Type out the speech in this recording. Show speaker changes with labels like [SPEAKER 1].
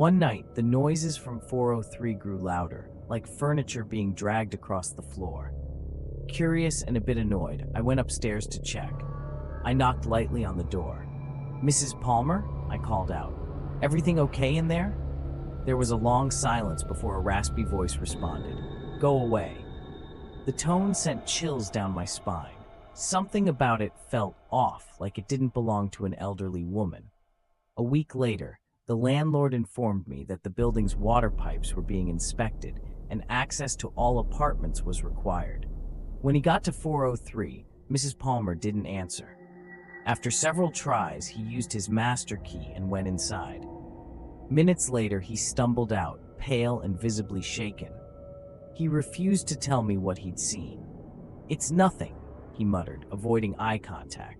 [SPEAKER 1] One night, the noises from 403 grew louder, like furniture being dragged across the floor. Curious and a bit annoyed, I went upstairs to check. I knocked lightly on the door. "Mrs. Palmer?" I called out. "Everything okay in there?" There was a long silence before a raspy voice responded. "Go away." The tone sent chills down my spine. Something about it felt off, like it didn't belong to an elderly woman. A week later, the landlord informed me that the building's water pipes were being inspected and access to all apartments was required. When he got to 403, Mrs. Palmer didn't answer. After several tries, he used his master key and went inside. Minutes later, he stumbled out, pale and visibly shaken. He refused to tell me what he'd seen. "It's nothing," he muttered, avoiding eye contact.